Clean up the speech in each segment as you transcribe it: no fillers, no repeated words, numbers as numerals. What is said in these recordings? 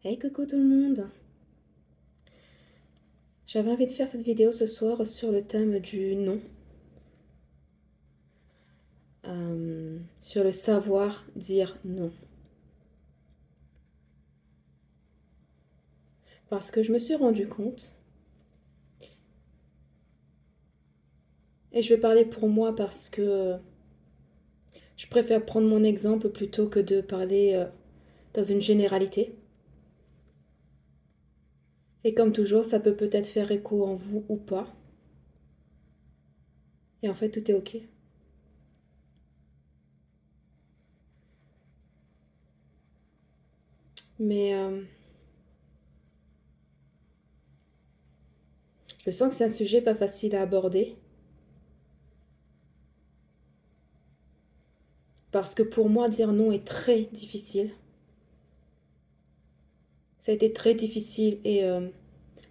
Hey coucou tout le monde! J'avais envie de faire cette vidéo ce soir sur le thème du non, sur le savoir dire non. Parce que je me suis rendu compte, et je vais parler pour moi parce que je préfère prendre mon exemple plutôt que de parler dans une généralité. Et comme toujours, ça peut peut-être faire écho en vous ou pas. Et en fait, tout est ok. Mais je sens que c'est un sujet pas facile à aborder. Parce que pour moi, dire non est très difficile. Ça a été très difficile et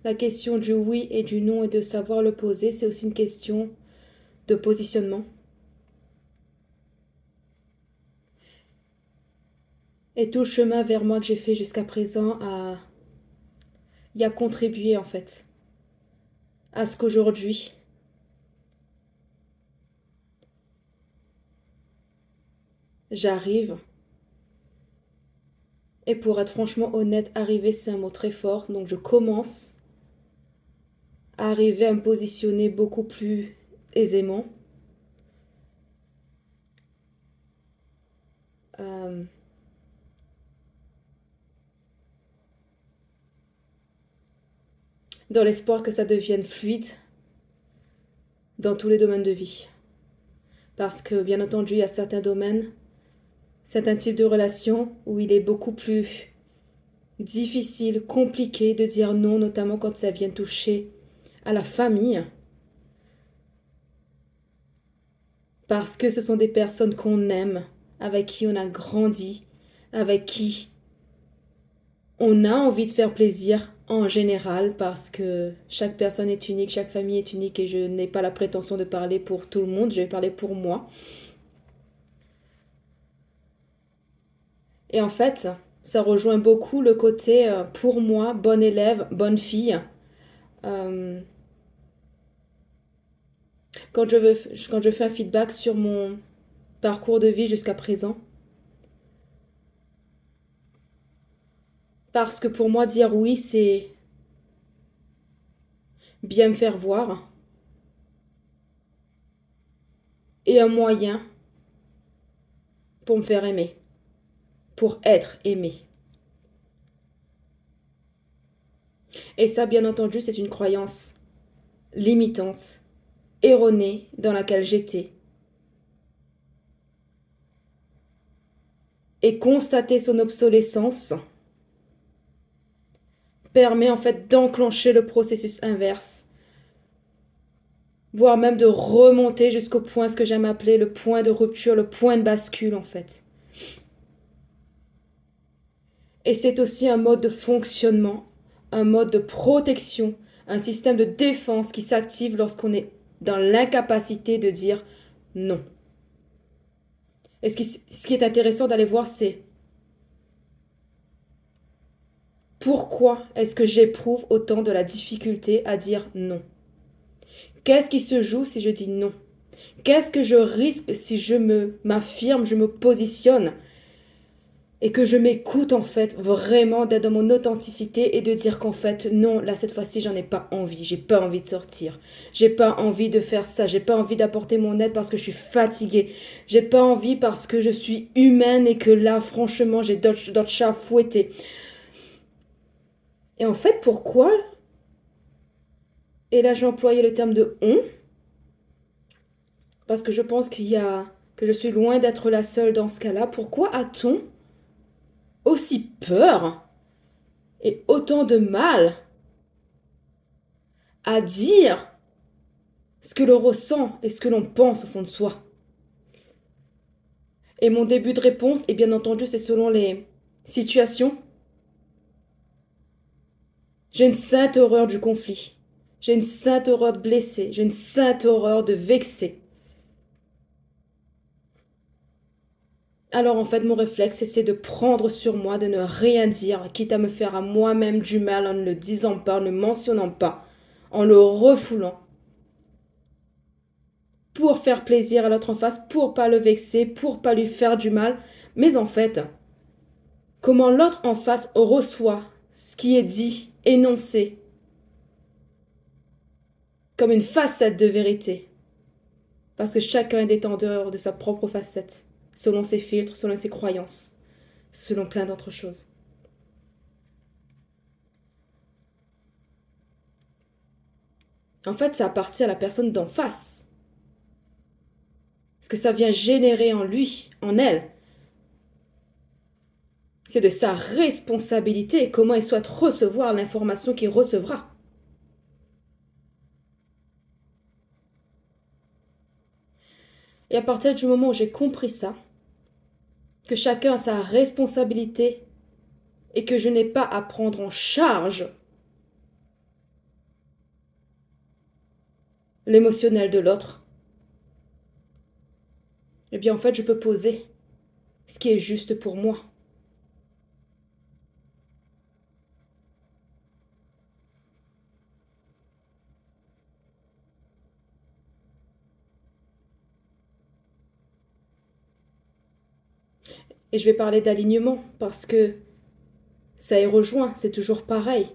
la question du oui et du non et de savoir le poser, c'est aussi une question de positionnement. Et tout le chemin vers moi que j'ai fait jusqu'à présent y a contribué en fait à ce qu'aujourd'hui, j'arrive. Et pour être franchement honnête, arriver c'est un mot très fort. Donc je commence à arriver à me positionner beaucoup plus aisément. Euh, dans l'espoir que ça devienne fluide dans tous les domaines de vie. Parce que bien entendu, il y a certains domaines, certains types de relations où il est beaucoup plus difficile, compliqué de dire non, notamment quand ça vient toucher à la famille. Parce que ce sont des personnes qu'on aime, avec qui on a grandi, avec qui on a envie de faire plaisir en général, parce que chaque personne est unique, chaque famille est unique et je n'ai pas la prétention de parler pour tout le monde, je vais parler pour moi. Et en fait, ça rejoint beaucoup le côté, pour moi, bonne élève, bonne fille. Euh, quand je fais un feedback sur mon parcours de vie jusqu'à présent, parce que pour moi, dire oui, c'est bien me faire voir et un moyen pour me faire aimer, pour être aimé. Et ça, bien entendu, c'est une croyance limitante, erronée dans laquelle j'étais. Et constater son obsolescence permet en fait d'enclencher le processus inverse, voire même de remonter jusqu'au point, ce que j'aime appeler le point de rupture, le point de bascule en fait. Et c'est aussi un mode de fonctionnement, un mode de protection, un système de défense qui s'active lorsqu'on est dans l'incapacité de dire non. Et ce qui est intéressant d'aller voir, c'est pourquoi est-ce que j'éprouve autant de la difficulté à dire non? Qu'est-ce qui se joue si je dis non? Qu'est-ce que je risque si je m'affirme, je me positionne et que je m'écoute en fait vraiment d'être dans mon authenticité et de dire qu'en fait non, là cette fois-ci j'en ai pas envie, j'ai pas envie de sortir, j'ai pas envie de faire ça, j'ai pas envie d'apporter mon aide parce que je suis fatiguée, j'ai pas envie parce que je suis humaine et que là franchement j'ai d'autres chats à fouetter. Et en fait pourquoi, et là j'ai employé le terme de on, parce que je pense que je suis loin d'être la seule dans ce cas-là, pourquoi a-t-on aussi peur et autant de mal à dire ce que l'on ressent et ce que l'on pense au fond de soi? Et mon début de réponse, et bien entendu, c'est selon les situations. J'ai une sainte horreur du conflit. J'ai une sainte horreur de blesser. J'ai une sainte horreur de vexer. Alors en fait, mon réflexe, c'est de prendre sur moi, de ne rien dire, quitte à me faire à moi-même du mal en ne le disant pas, en ne le mentionnant pas, en le refoulant, pour faire plaisir à l'autre en face, pour pas le vexer, pour pas lui faire du mal. Mais en fait, comment l'autre en face reçoit ce qui est dit, énoncé, comme une facette de vérité. Parce que chacun est détenteur de sa propre facette, selon ses filtres, selon ses croyances, selon plein d'autres choses. En fait, ça appartient à la personne d'en face. Ce que ça vient générer en lui, en elle, c'est de sa responsabilité comment il souhaite recevoir l'information qu'il recevra. Et à partir du moment où j'ai compris ça, que chacun a sa responsabilité et que je n'ai pas à prendre en charge l'émotionnel de l'autre, eh bien en fait je peux poser ce qui est juste pour moi. Et je vais parler d'alignement parce que ça y rejoint, c'est toujours pareil.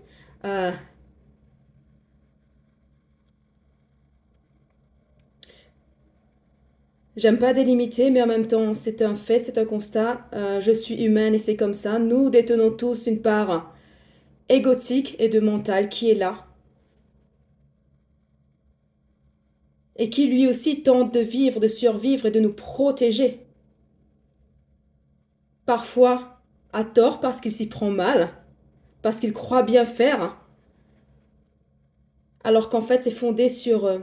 Euh, J'aime pas délimiter, mais en même temps, c'est un fait, c'est un constat. Je suis humaine et c'est comme ça. Nous détenons tous une part égotique et de mental qui est là et qui lui aussi tente de vivre, de survivre et de nous protéger. Parfois à tort parce qu'il s'y prend mal, parce qu'il croit bien faire, alors qu'en fait c'est fondé sur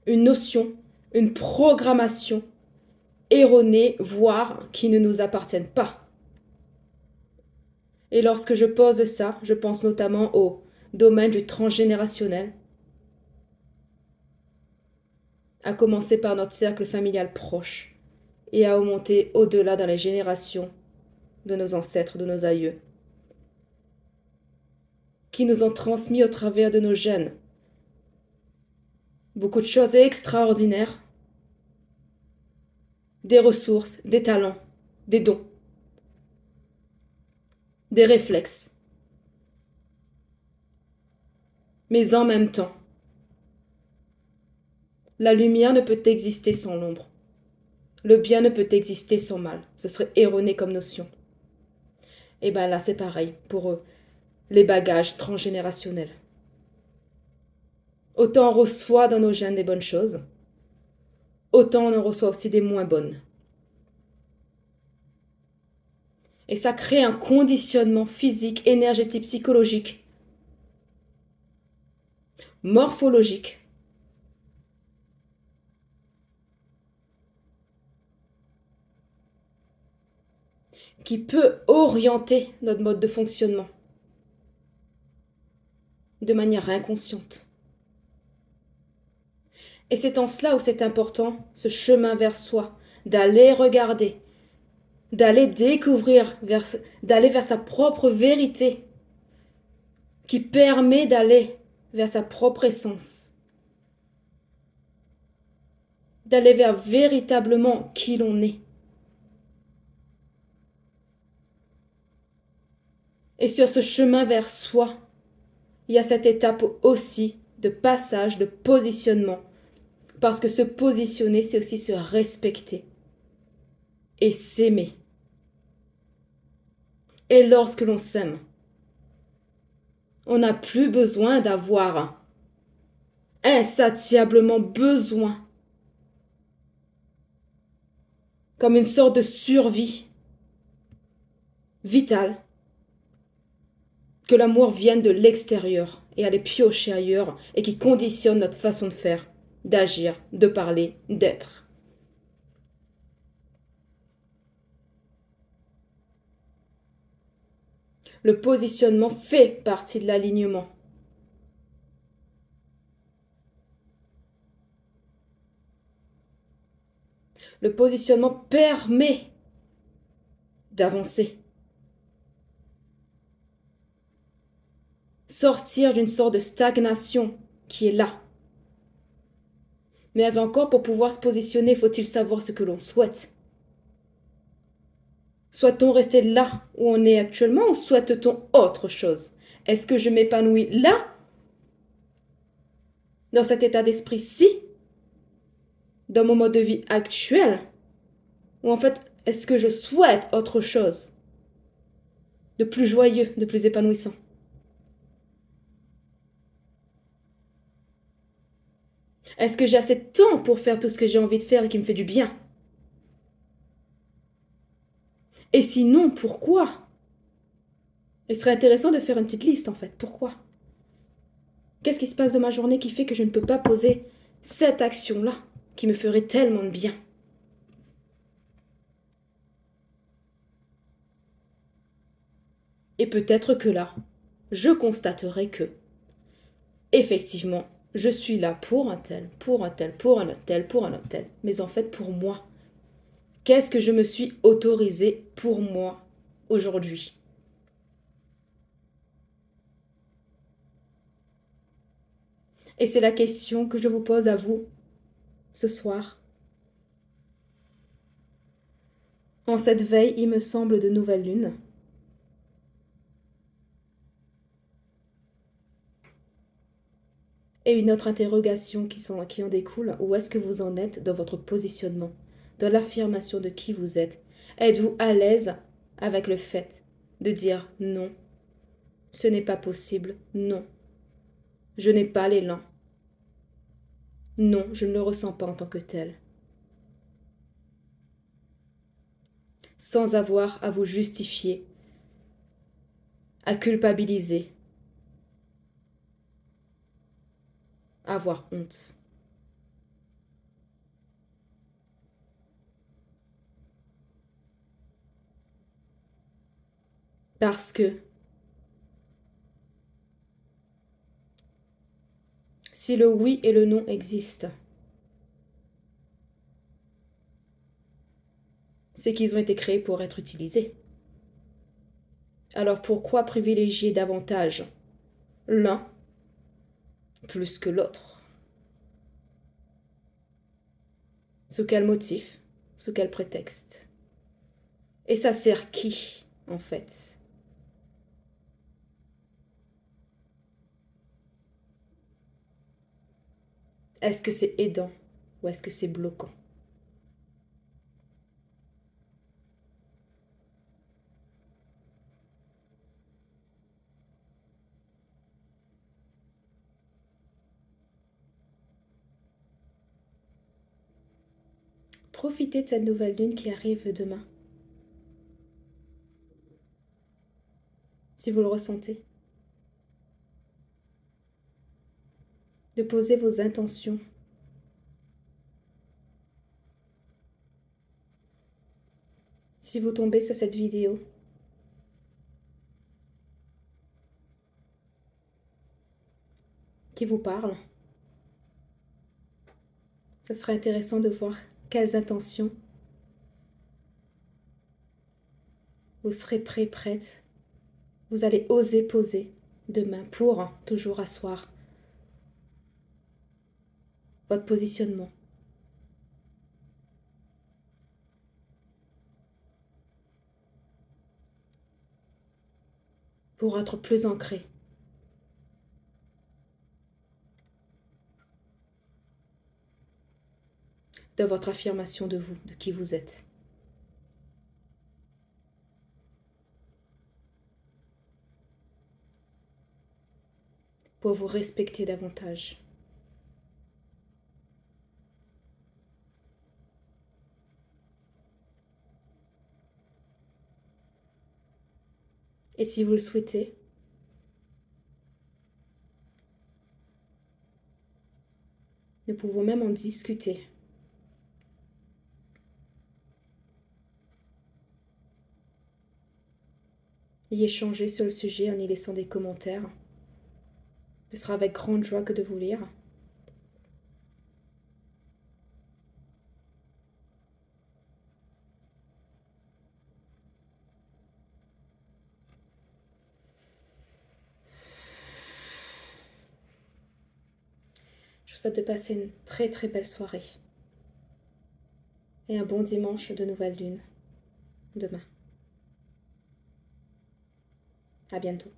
une notion, une programmation erronée, voire qui ne nous appartiennent pas. Et lorsque je pose ça, je pense notamment au domaine du transgénérationnel, à commencer par notre cercle familial proche et à remonter au-delà dans les générations de nos ancêtres, de nos aïeux, qui nous ont transmis au travers de nos gènes beaucoup de choses extraordinaires, des ressources, des talents, des dons, des réflexes. Mais en même temps, la lumière ne peut exister sans l'ombre. Le bien ne peut exister sans mal. Ce serait erroné comme notion. Et bien là, c'est pareil pour les bagages transgénérationnels. Autant on reçoit dans nos gènes des bonnes choses, autant on en reçoit aussi des moins bonnes. Et ça crée un conditionnement physique, énergétique, psychologique, morphologique, qui peut orienter notre mode de fonctionnement de manière inconsciente. Et c'est en cela où c'est important, ce chemin vers soi, d'aller regarder, d'aller découvrir, d'aller vers sa propre vérité, qui permet d'aller vers sa propre essence, d'aller vers véritablement qui l'on est. Et sur ce chemin vers soi, il y a cette étape aussi de passage, de positionnement, parce que se positionner, c'est aussi se respecter et s'aimer. Et lorsque l'on s'aime, on n'a plus besoin d'avoir insatiablement besoin, comme une sorte de survie vitale, que l'amour vienne de l'extérieur et aller piocher ailleurs et qui conditionne notre façon de faire, d'agir, de parler, d'être. Le positionnement fait partie de l'alignement. Le positionnement permet d'avancer. Sortir d'une sorte de stagnation qui est là. Mais encore, pour pouvoir se positionner, faut-il savoir ce que l'on souhaite. Souhaite-t-on rester là où on est actuellement ou souhaite-t-on autre chose? Est-ce que je m'épanouis là, dans cet état d'esprit-ci, dans mon mode de vie actuel? Ou en fait, est-ce que je souhaite autre chose de plus joyeux, de plus épanouissant? Est-ce que j'ai assez de temps pour faire tout ce que j'ai envie de faire et qui me fait du bien? Et sinon, pourquoi? Il serait intéressant de faire une petite liste en fait. Pourquoi? Qu'est-ce qui se passe dans ma journée qui fait que je ne peux pas poser cette action-là qui me ferait tellement de bien? Et peut-être que là, je constaterai que, effectivement, je suis là pour un tel, pour un tel, pour un autre tel, pour un autre tel. Mais en fait, pour moi, qu'est-ce que je me suis autorisé pour moi aujourd'hui? Et c'est la question que je vous pose à vous ce soir. En cette veille, il me semble, de nouvelle lune, et une autre interrogation qui en découle, où est-ce que vous en êtes dans votre positionnement, dans l'affirmation de qui vous êtes? Êtes-vous à l'aise avec le fait de dire non, ce n'est pas possible, non, je n'ai pas l'élan, non, je ne le ressens pas en tant que tel, sans avoir à vous justifier, à culpabiliser, à avoir honte. Parce que si le oui et le non existent, c'est qu'ils ont été créés pour être utilisés. Alors pourquoi privilégier davantage l'un plus que l'autre? Sous quel motif? Sous quel prétexte? Et ça sert qui, en fait? Est-ce que c'est aidant ou est-ce que c'est bloquant? Profitez de cette nouvelle lune qui arrive demain, si vous le ressentez. De poser vos intentions. Si vous tombez sur cette vidéo, qui vous parle, ce serait intéressant de voir quelles intentions vous serez prêt, prête, vous allez oser poser demain pour toujours asseoir votre positionnement. Pour être plus ancré dans votre affirmation de vous, de qui vous êtes. Pour vous respecter davantage. Et si vous le souhaitez, nous pouvons même en discuter. Y échanger sur le sujet en y laissant des commentaires. Ce sera avec grande joie que de vous lire. vous souhaite de passer une très très belle soirée. Et un bon dimanche de nouvelle lune demain. À bientôt.